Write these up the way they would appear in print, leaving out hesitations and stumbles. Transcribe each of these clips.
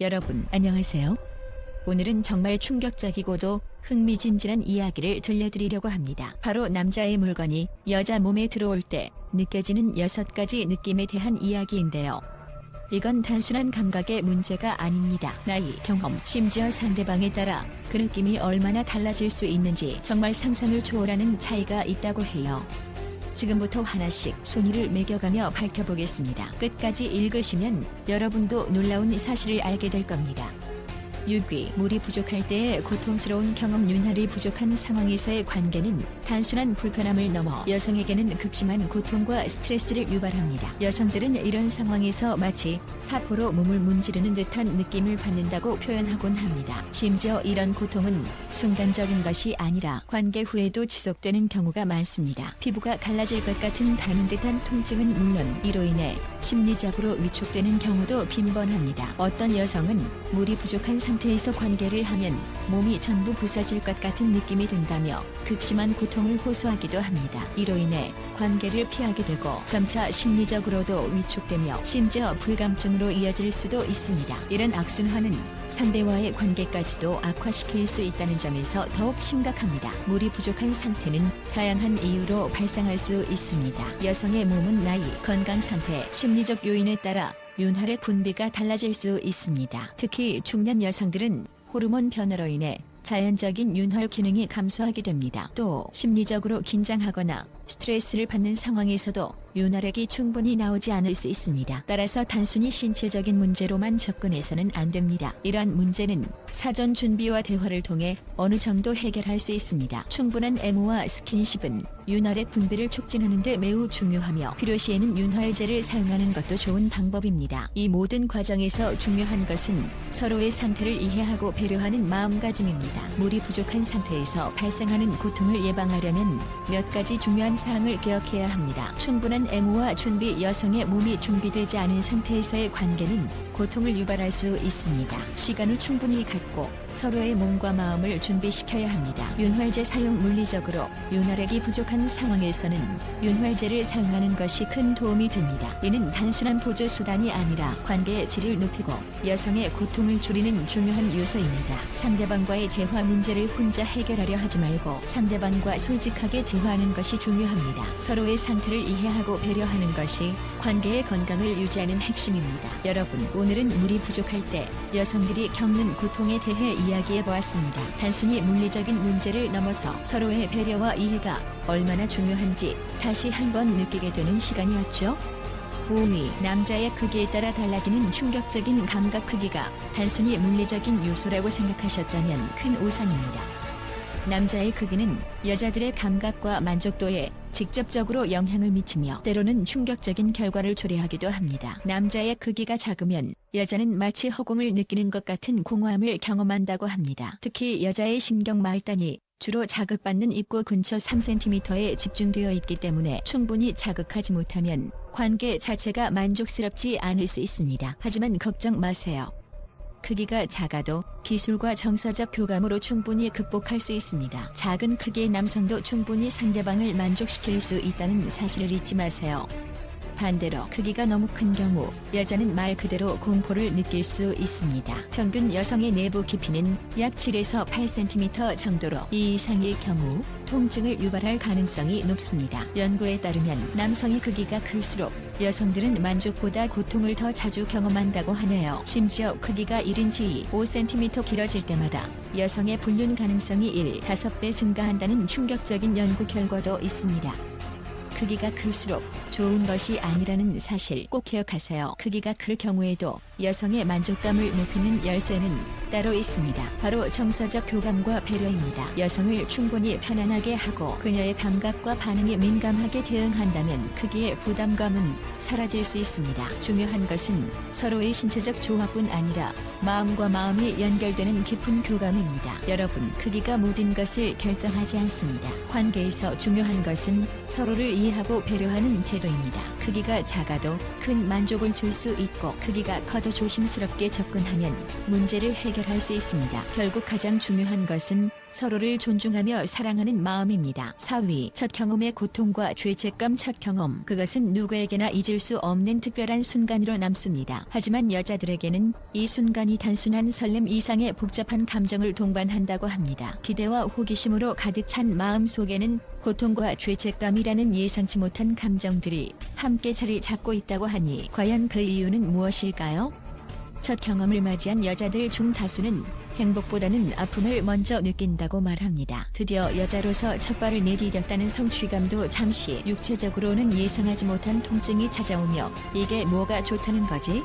여러분, 안녕하세요. 오늘은 정말 충격적이고도 흥미진진한 이야기를 들려드리려고 합니다. 바로 남자의 물건이 여자 몸에 들어올 때 느껴지는 6가지 느낌에 대한 이야기인데요. 이건 단순한 감각의 문제가 아닙니다. 나이, 경험, 심지어 상대방에 따라 그 느낌이 얼마나 달라질 수 있는지 정말 상상을 초월하는 차이가 있다고 해요. 지금부터 하나씩 순위를 매겨가며 밝혀보겠습니다. 끝까지 읽으시면 여러분도 놀라운 사실을 알게 될 겁니다. 6위, 물이 부족할 때의 고통스러운 경험. 윤활이 부족한 상황에서의 관계는 단순한 불편함을 넘어 여성에게는 극심한 고통과 스트레스를 유발합니다. 여성들은 이런 상황에서 마치 사포로 몸을 문지르는 듯한 느낌을 받는다고 표현하곤 합니다. 심지어 이런 고통은 순간적인 것이 아니라 관계 후에도 지속되는 경우가 많습니다. 피부가 갈라질 것 같은 다는 듯한 통증은 물론 이로 인해 심리적으로 위축되는 경우도 빈번합니다. 어떤 여성은 물이 부족한 상태에서 관계를 하면 몸이 전부 부서질 것 같은 느낌이 든다며 극심한 고통을 호소하기도 합니다. 이로 인해 관계를 피하게 되고 점차 심리적으로도 위축되며 심지어 불감증으로 이어질 수도 있습니다. 이런 악순환은 상대와의 관계까지도 악화시킬 수 있다는 점에서 더욱 심각합니다. 물이 부족한 상태는 다양한 이유로 발생할 수 있습니다. 여성의 몸은 나이, 건강 상태, 심리적 요인에 따라 윤활의 분비가 달라질 수 있습니다. 특히 중년 여성들은 호르몬 변화로 인해 자연적인 윤활 기능이 감소하게 됩니다. 또 심리적으로 긴장하거나 스트레스를 받는 상황에서도 윤활액이 충분히 나오지 않을 수 있습니다. 따라서 단순히 신체적인 문제로만 접근해서는 안 됩니다. 이러한 문제는 사전 준비와 대화를 통해 어느 정도 해결할 수 있습니다. 충분한 애무와 스킨십은 윤활액 분비를 촉진하는 데 매우 중요하며 필요시에는 윤활제를 사용하는 것도 좋은 방법입니다. 이 모든 과정에서 중요한 것은 서로의 상태를 이해하고 배려하는 마음가짐입니다. 물이 부족한 상태에서 발생하는 고통을 예방하려면 몇 가지 중요한 사항을 기억해야 합니다. 충분한 애무와 준비. 여성의 몸이 준비되지 않은 상태에서의 관계는 고통을 유발할 수 있습니다. 시간을 충분히 갖고 서로의 몸과 마음을 준비시켜야 합니다. 윤활제 사용. 물리적으로 윤활액이 부족한 상황에서는 윤활제를 사용하는 것이 큰 도움이 됩니다. 이는 단순한 보조 수단이 아니라 관계의 질을 높이고 여성의 고통을 줄이는 중요한 요소입니다. 상대방과의 대화. 문제를 혼자 해결하려 하지 말고 상대방과 솔직하게 대화하는 것이 중요합니다. 서로의 상태를 이해하고 배려하는 것이 관계의 건강을 유지하는 핵심입니다. 여러분, 오늘은 물이 부족할 때 여성들이 겪는 고통에 대해 이야기해 보았습니다. 단순히 물리적인 문제를 넘어서 서로의 배려와 이해가 얼마나 중요한지 다시 한번 느끼게 되는 시간이었죠. 5위, 남자의 크기에 따라 달라지는 충격적인 감각. 크기가 단순히 물리적인 요소라고 생각하셨다면 큰 오산입니다. 남자의 크기는 여자들의 감각과 만족도에 직접적으로 영향을 미치며 때로는 충격적인 결과를 초래하기도 합니다. 남자의 크기가 작으면 여자는 마치 허공을 느끼는 것 같은 공허함을 경험한다고 합니다. 특히 여자의 신경 말단이 주로 자극받는 입구 근처 3cm에 집중되어 있기 때문에 충분히 자극하지 못하면 관계 자체가 만족스럽지 않을 수 있습니다. 하지만 걱정 마세요. 크기가 작아도 기술과 정서적 교감으로 충분히 극복할 수 있습니다. 작은 크기의 남성도 충분히 상대방을 만족시킬 수 있다는 사실을 잊지 마세요. 반대로 크기가 너무 큰 경우 여자는 말 그대로 공포를 느낄 수 있습니다. 평균 여성의 내부 깊이는 약 7에서 8cm 정도로 이 이상일 경우 통증을 유발할 가능성이 높습니다. 연구에 따르면 남성의 크기가 클수록 여성들은 만족보다 고통을 더 자주 경험한다고 하네요. 심지어 크기가 1인치 5cm 길어질 때마다 여성의 불륜 가능성이 5배 증가한다는 충격적인 연구 결과도 있습니다. 크기가 클수록 좋은 것이 아니라는 사실 꼭 기억하세요. 크기가 클 경우에도 여성의 만족감을 높이는 열쇠는 따로 있습니다. 바로 정서적 교감과 배려입니다. 여성을 충분히 편안하게 하고 그녀의 감각과 반응에 민감하게 대응한다면 크기의 부담감은 사라질 수 있습니다. 중요한 것은 서로의 신체적 조화뿐 아니라 마음과 마음이 연결되는 깊은 교감입니다. 여러분, 크기가 모든 것을 결정하지 않습니다. 관계에서 중요한 것은 서로를 이해하고 배려하는 태도입니다. 크기가 작아도 큰 만족을 줄 수 있고 크기가 커도 대해도 조심스럽게 접근하면 문제를 해결할 수 있습니다. 결국 가장 중요한 것은 서로를 존중하며 사랑하는 마음입니다. 4위, 첫 경험의 고통과 죄책감. 첫 경험, 그것은 누구에게나 잊을 수 없는 특별한 순간으로 남습니다. 하지만 여자들에게는 이 순간이 단순한 설렘 이상의 복잡한 감정을 동반한다고 합니다. 기대와 호기심으로 가득 찬 마음 속에는 고통과 죄책감이라는 예상치 못한 감정들이 함께 자리 잡고 있다고 하니 과연 그 이유는 무엇일까요? 첫 경험을 맞이한 여자들 중 다수는 행복보다는 아픔을 먼저 느낀다고 말합니다. 드디어 여자로서 첫 발을 내디뎠다는 성취감도 잠시, 육체적으로는 예상하지 못한 통증이 찾아오며 이게 뭐가 좋다는 거지?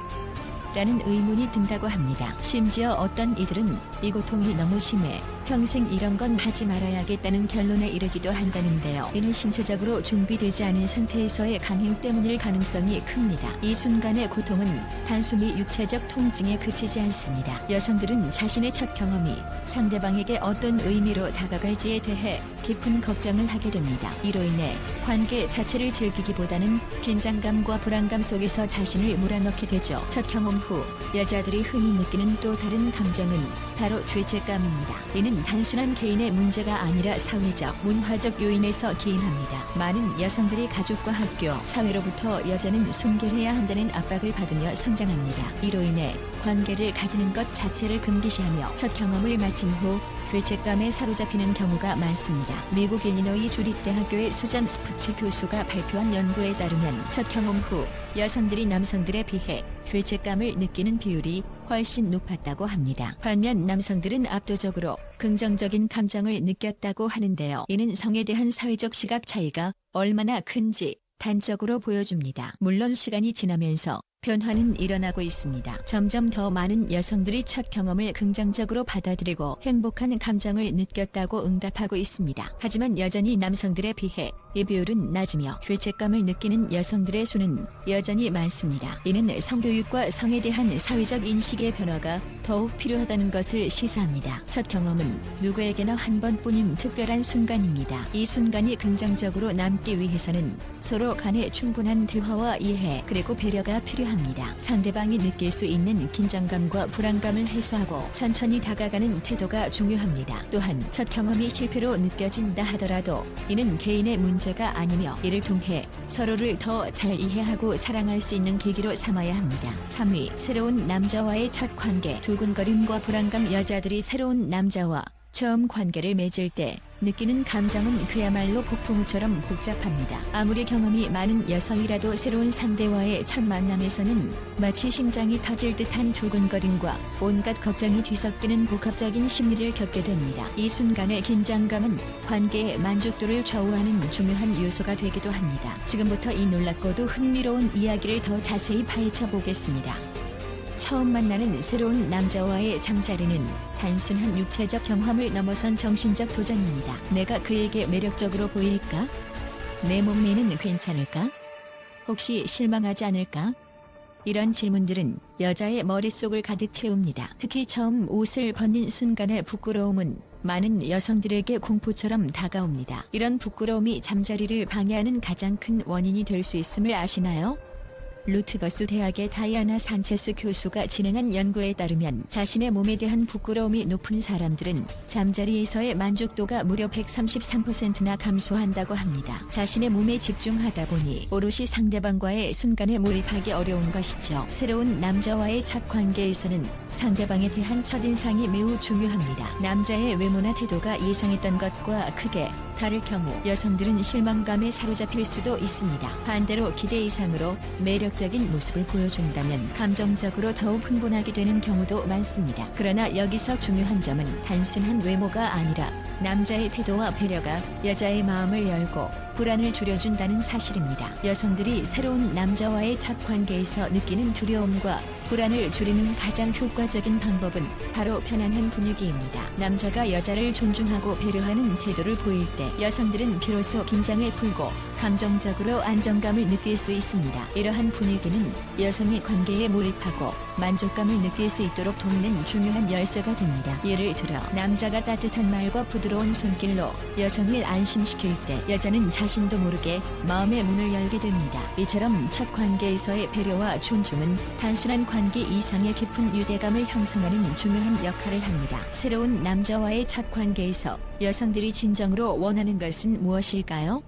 라는 의문이 든다고 합니다. 심지어 어떤 이들은 이 고통이 너무 심해 평생 이런 건 하지 말아야겠다는 결론에 이르기도 한다는데요. 이는 신체적으로 준비되지 않은 상태에서의 강행 때문일 가능성이 큽니다. 이 순간의 고통은 단순히 육체적 통증에 그치지 않습니다. 여성들은 자신의 첫 경험이 상대방에게 어떤 의미로 다가갈지에 대해 깊은 걱정을 하게 됩니다. 이로 인해 관계 자체를 즐기기보다는 긴장감과 불안감 속에서 자신을 몰아넣게 되죠. 첫 경험 후 여자들이 흔히 느끼는 또 다른 감정은 바로 죄책감입니다. 이는 단순한 개인의 문제가 아니라 사회적, 문화적 요인에서 기인합니다. 많은 여성들이 가족과 학교, 사회로부터 여자는 순결해야 한다는 압박을 받으며 성장합니다. 이로 인해 관계를 가지는 것 자체를 금기시하며 첫 경험을 마친 후 죄책감에 사로잡히는 경우가 많습니다. 미국 일리노이 주립대학교의 수잔 스푸츠 교수가 발표한 연구에 따르면 첫 경험 후 여성들이 남성들에 비해 죄책감을 느끼는 비율이 훨씬 높았다고 합니다. 반면 남성들은 압도적으로 긍정적인 감정을 느꼈다고 하는데요. 이는 성에 대한 사회적 시각 차이가 얼마나 큰지 단적으로 보여줍니다. 물론 시간이 지나면서 변화는 일어나고 있습니다. 점점 더 많은 여성들이 첫 경험을 긍정적으로 받아들이고 행복한 감정을 느꼈다고 응답하고 있습니다. 하지만 여전히 남성들에 비해 이 비율은 낮으며 죄책감을 느끼는 여성들의 수는 여전히 많습니다. 이는 성교육과 성에 대한 사회적 인식의 변화가 더욱 필요하다는 것을 시사합니다. 첫 경험은 누구에게나 한 번뿐인 특별한 순간입니다. 이 순간이 긍정적으로 남기 위해서는 서로 간의 충분한 대화와 이해 그리고 배려가 필요합니다. 상대방이 느낄 수 있는 긴장감과 불안감을 해소하고 천천히 다가가는 태도가 중요합니다. 또한 첫 경험이 실패로 느껴진다 하더라도 이는 개인의 문제가 아니며 이를 통해 서로를 더 잘 이해하고 사랑할 수 있는 계기로 삼아야 합니다. 3위, 새로운 남자와의 첫 관계. 두근거림과 불안감. 여자들이 새로운 남자와 처음 관계를 맺을 때 느끼는 감정은 그야말로 폭풍우처럼 복잡합니다. 아무리 경험이 많은 여성이라도 새로운 상대와의 첫 만남에서는 마치 심장이 터질 듯한 두근거림과 온갖 걱정이 뒤섞이는 복합적인 심리를 겪게 됩니다. 이 순간의 긴장감은 관계의 만족도를 좌우하는 중요한 요소가 되기도 합니다. 지금부터 이 놀랍고도 흥미로운 이야기를 더 자세히 파헤쳐 보겠습니다. 처음 만나는 새로운 남자와의 잠자리는 단순한 육체적 경험을 넘어선 정신적 도전입니다. 내가 그에게 매력적으로 보일까? 내 몸매는 괜찮을까? 혹시 실망하지 않을까? 이런 질문들은 여자의 머릿속을 가득 채웁니다. 특히 처음 옷을 벗는 순간의 부끄러움은 많은 여성들에게 공포처럼 다가옵니다. 이런 부끄러움이 잠자리를 방해하는 가장 큰 원인이 될 수 있음을 아시나요? 루트거스 대학의 다이아나 산체스 교수가 진행한 연구에 따르면 자신의 몸에 대한 부끄러움이 높은 사람들은 잠자리에서의 만족도가 무려 133%나 감소한다고 합니다. 자신의 몸에 집중하다 보니 오롯이 상대방과의 순간에 몰입하기 어려운 것이죠. 새로운 남자와의 첫 관계에서는 상대방에 대한 첫인상이 매우 중요합니다. 남자의 외모나 태도가 예상했던 것과 크게 다를 경우 여성들은 실망감에 사로잡힐 수도 있습니다. 반대로 기대 이상으로 매력적인 모습을 보여준다면 감정적으로 더욱 흥분하게 되는 경우도 많습니다. 그러나 여기서 중요한 점은 단순한 외모가 아니라 남자의 태도와 배려가 여자의 마음을 열고 불안을 줄여준다는 사실입니다. 여성들이 새로운 남자와의 첫 관계에서 느끼는 두려움과 불안을 줄이는 가장 효과적인 방법은 바로 편안한 분위기입니다. 남자가 여자를 존중하고 배려하는 태도를 보일 때 여성들은 비로소 긴장을 풀고 감정적으로 안정감을 느낄 수 있습니다. 이러한 분위기는 여성의 관계에 몰입하고 만족감을 느낄 수 있도록 돕는 중요한 열쇠가 됩니다. 예를 들어 남자가 따뜻한 말과 부드러운 손길로 여성을 안심시킬 때 여자는 자신도 모르게 마음의 문을 열게 됩니다. 이처럼 첫 관계에서의 배려와 존중은 단순한 관계 이상의 깊은 유대감을 형성하는 중요한 역할을 합니다. 새로운 남자와의 첫 관계에서 여성들이 진정으로 원하는 것은 무엇일까요?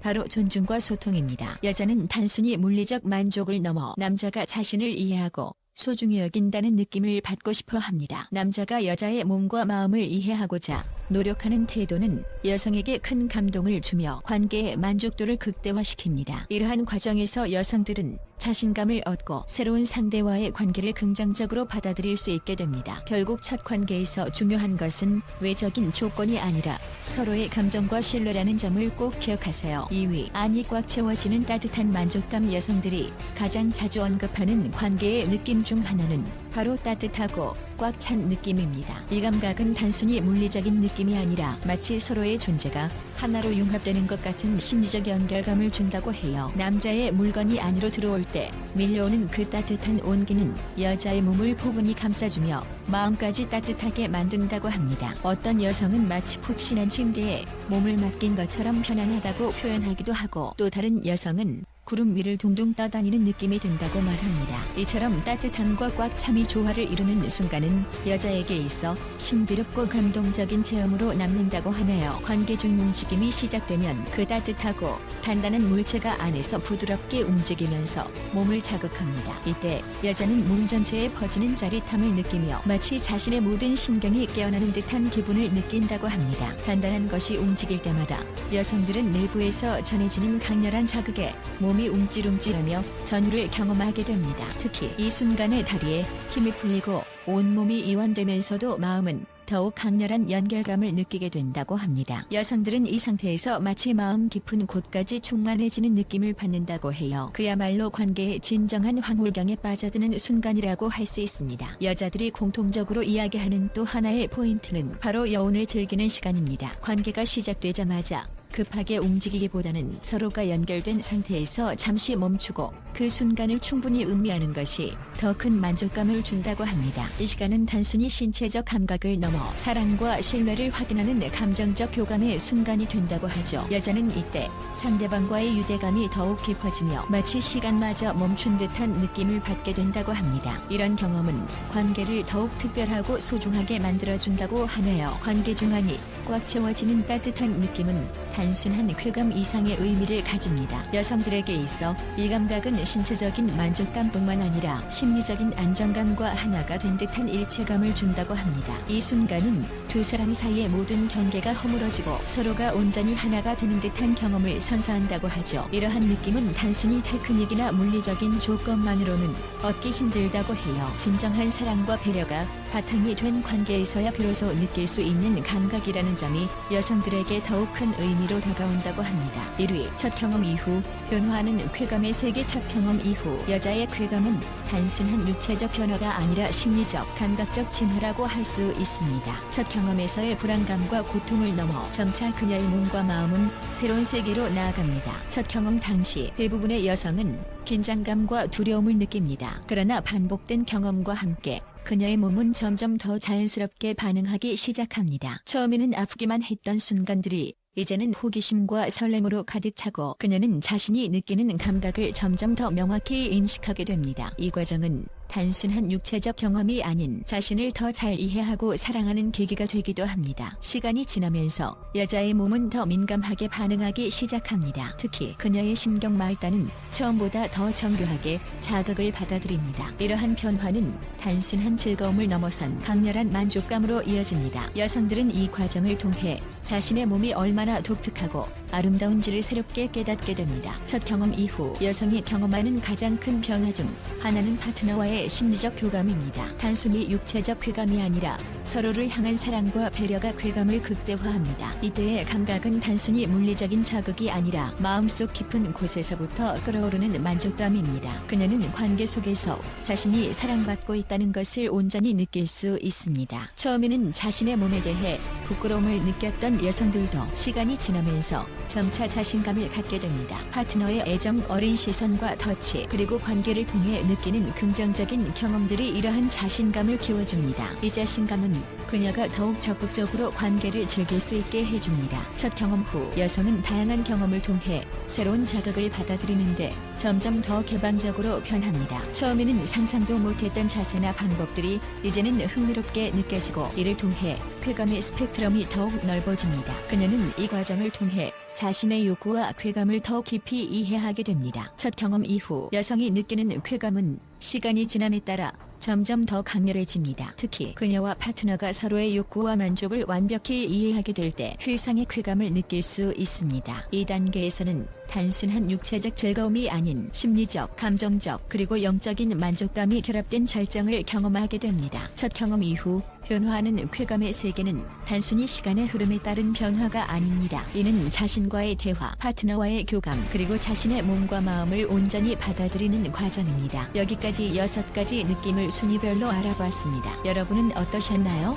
바로 존중과 소통입니다. 여자는 단순히 물리적 만족을 넘어 남자가 자신을 이해하고 소중히 여긴다는 느낌을 받고 싶어 합니다. 남자가 여자의 몸과 마음을 이해하고자 노력하는 태도는 여성에게 큰 감동을 주며 관계의 만족도를 극대화시킵니다. 이러한 과정에서 여성들은 자신감을 얻고 새로운 상대와의 관계를 긍정적으로 받아들일 수 있게 됩니다. 결국 첫 관계에서 중요한 것은 외적인 조건이 아니라 서로의 감정과 신뢰라는 점을 꼭 기억하세요. 2위, 안이 꽉 채워지는 따뜻한 만족감. 여성들이 가장 자주 언급하는 관계의 느낌 중 하나는 바로 따뜻하고 꽉 찬 느낌입니다. 이 감각은 단순히 물리적인 느낌이 아니라 마치 서로의 존재가 하나로 융합되는 것 같은 심리적 연결감을 준다고 해요. 남자의 물건이 안으로 들어올 때 밀려오는 그 따뜻한 온기는 여자의 몸을 포근히 감싸주며 마음까지 따뜻하게 만든다고 합니다. 어떤 여성은 마치 푹신한 침대에 몸을 맡긴 것처럼 편안하다고 표현하기도 하고, 또 다른 여성은 구름 위를 둥둥 떠다니는 느낌이 든다고 말합니다. 이처럼 따뜻함과 꽉 참이 조화를 이루는 순간은 여자에게 있어 신비롭고 감동적인 체험으로 남는다고 하네요. 관계 중 움직임이 시작되면 그 따뜻하고 단단한 물체가 안에서 부드럽게 움직이면서 몸을 자극합니다. 이때 여자는 몸 전체에 퍼지는 짜릿함을 느끼며 마치 자신의 모든 신경이 깨어나는 듯한 기분을 느낀다고 합니다. 단단한 것이 움직일 때마다 여성들은 내부에서 전해지는 강렬한 자극에 몸이 움찔움찔하며 전율을 경험하게 됩니다. 특히 이 순간에 다리에 힘이 풀리고 온몸이 이완되면서도 마음은 더욱 강렬한 연결감을 느끼게 된다고 합니다. 여성들은 이 상태에서 마치 마음 깊은 곳까지 충만해지는 느낌을 받는다고 해요. 그야말로 관계의 진정한 황홀경에 빠져드는 순간이라고 할 수 있습니다. 여자들이 공통적으로 이야기하는 또 하나의 포인트는 바로 여운을 즐기는 시간입니다. 관계가 시작되자마자 급하게 움직이기보다는 서로가 연결된 상태에서 잠시 멈추고 그 순간을 충분히 음미하는 것이 더 큰 만족감을 준다고 합니다. 이 시간은 단순히 신체적 감각을 넘어 사랑과 신뢰를 확인하는 감정적 교감의 순간이 된다고 하죠. 여자는 이때 상대방과의 유대감이 더욱 깊어지며 마치 시간마저 멈춘 듯한 느낌을 받게 된다고 합니다. 이런 경험은 관계를 더욱 특별하고 소중하게 만들어준다고 하네요. 관계 중 안이 꽉 채워지는 따뜻한 느낌은 단순한 쾌감 이상의 의미를 가집니다. 여성들에게 있어 이 감각은 신체적인 만족감뿐만 아니라 심리적인 안정감과 하나가 된 듯한 일체감을 준다고 합니다. 이 순간은 두 사람 사이의 모든 경계가 허물어지고 서로가 온전히 하나가 되는 듯한 경험을 선사한다고 하죠. 이러한 느낌은 단순히 테크닉이나 물리적인 조건만으로는 얻기 힘들다고 해요. 진정한 사랑과 배려가 바탕이 된 관계에서야 비로소 느낄 수 있는 감각이라는 점이 여성들에게 더욱 큰 의미로 다가온다고 합니다. 1위, 첫 경험 이후 변화하는 쾌감의 세계. 첫 경험 이후 여자의 쾌감은 단순한 육체적 변화가 아니라 심리적, 감각적 진화라고 할 수 있습니다. 첫 경험에서의 불안감과 고통을 넘어 점차 그녀의 몸과 마음은 새로운 세계로 나아갑니다. 첫 경험 당시 대부분의 여성은 긴장감과 두려움을 느낍니다. 그러나 반복된 경험과 함께 그녀의 몸은 점점 더 자연스럽게 반응하기 시작합니다. 처음에는 아프기만 했던 순간들이 이제는 호기심과 설렘으로 가득 차고 그녀는 자신이 느끼는 감각을 점점 더 명확히 인식하게 됩니다. 이 과정은 단순한 육체적 경험이 아닌 자신을 더 잘 이해하고 사랑하는 계기가 되기도 합니다. 시간이 지나면서 여자의 몸은 더 민감하게 반응하기 시작합니다. 특히 그녀의 신경 말단은 처음보다 더 정교하게 자극을 받아들입니다. 이러한 변화는 단순한 즐거움을 넘어선 강렬한 만족감으로 이어집니다. 여성들은 이 과정을 통해 자신의 몸이 얼마나 독특하고 아름다운지를 새롭게 깨닫게 됩니다. 첫 경험 이후 여성이 경험하는 가장 큰 변화 중 하나는 파트너와의 심리적 교감입니다. 단순히 육체적 쾌감이 아니라 서로를 향한 사랑과 배려가 쾌감을 극대화합니다. 이때의 감각은 단순히 물리적인 자극이 아니라 마음속 깊은 곳에서부터 끓어오르는 만족감입니다. 그녀는 관계 속에서 자신이 사랑받고 있다는 것을 온전히 느낄 수 있습니다. 처음에는 자신의 몸에 대해 부끄러움을 느꼈던 하지만 여성들도 시간이 지나면서 점차 자신감을 갖게 됩니다. 파트너의 애정, 어린 시선과 터치, 그리고 관계를 통해 느끼는 긍정적인 경험들이 이러한 자신감을 키워줍니다. 이 자신감은 그녀가 더욱 적극적으로 관계를 즐길 수 있게 해줍니다. 첫 경험 후 여성은 다양한 경험을 통해 새로운 자극을 받아들이는데 점점 더 개방적으로 변합니다. 처음에는 상상도 못했던 자세나 방법들이 이제는 흥미롭게 느껴지고, 이를 통해 쾌감의 스펙트럼이 더욱 넓어집니다. 그녀는 이 과정을 통해 자신의 욕구와 쾌감을 더 깊이 이해하게 됩니다. 첫 경험 이후 여성이 느끼는 쾌감은 시간이 지남에 따라 점점 더 강렬해집니다. 특히 그녀와 파트너가 서로의 욕구와 만족을 완벽히 이해하게 될 때 최상의 쾌감을 느낄 수 있습니다. 이 단계에서는 단순한 육체적 즐거움이 아닌 심리적, 감정적, 그리고 영적인 만족감이 결합된 절정을 경험하게 됩니다. 첫 경험 이후 변화하는 쾌감의 세계는 단순히 시간의 흐름에 따른 변화가 아닙니다. 이는 자신과의 대화, 파트너와의 교감, 그리고 자신의 몸과 마음을 온전히 받아들이는 과정입니다. 여기까지 6가지 느낌을 순위별로 알아봤습니다. 여러분은 어떠셨나요?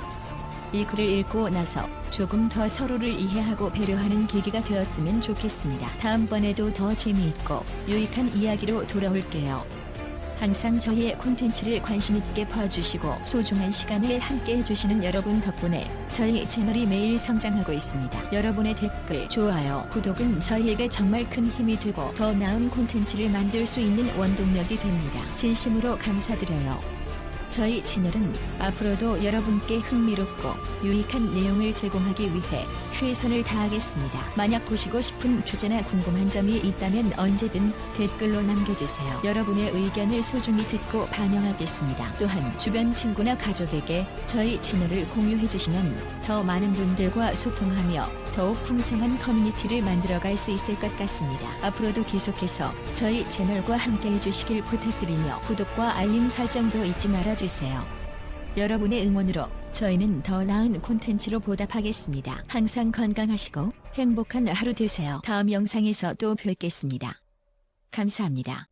이 글을 읽고 나서 조금 더 서로를 이해하고 배려하는 계기가 되었으면 좋겠습니다. 다음번에도 더 재미있고 유익한 이야기로 돌아올게요. 항상 저희의 콘텐츠를 관심있게 봐주시고 소중한 시간을 함께 해주시는 여러분 덕분에 저희 채널이 매일 성장하고 있습니다. 여러분의 댓글, 좋아요, 구독은 저희에게 정말 큰 힘이 되고 더 나은 콘텐츠를 만들 수 있는 원동력이 됩니다. 진심으로 감사드려요. 저희 채널은 앞으로도 여러분께 흥미롭고 유익한 내용을 제공하기 위해 최선을 다하겠습니다. 만약 보시고 싶은 주제나 궁금한 점이 있다면 언제든 댓글로 남겨주세요. 여러분의 의견을 소중히 듣고 반영하겠습니다. 또한 주변 친구나 가족에게 저희 채널을 공유해주시면 더 많은 분들과 소통하며 더욱 풍성한 커뮤니티를 만들어갈 수 있을 것 같습니다. 앞으로도 계속해서 저희 채널과 함께 해주시길 부탁드리며 구독과 알림 설정도 잊지 말아주세요. 여러분의 응원으로 저희는 더 나은 콘텐츠로 보답하겠습니다. 항상 건강하시고 행복한 하루 되세요. 다음 영상에서 또 뵙겠습니다. 감사합니다.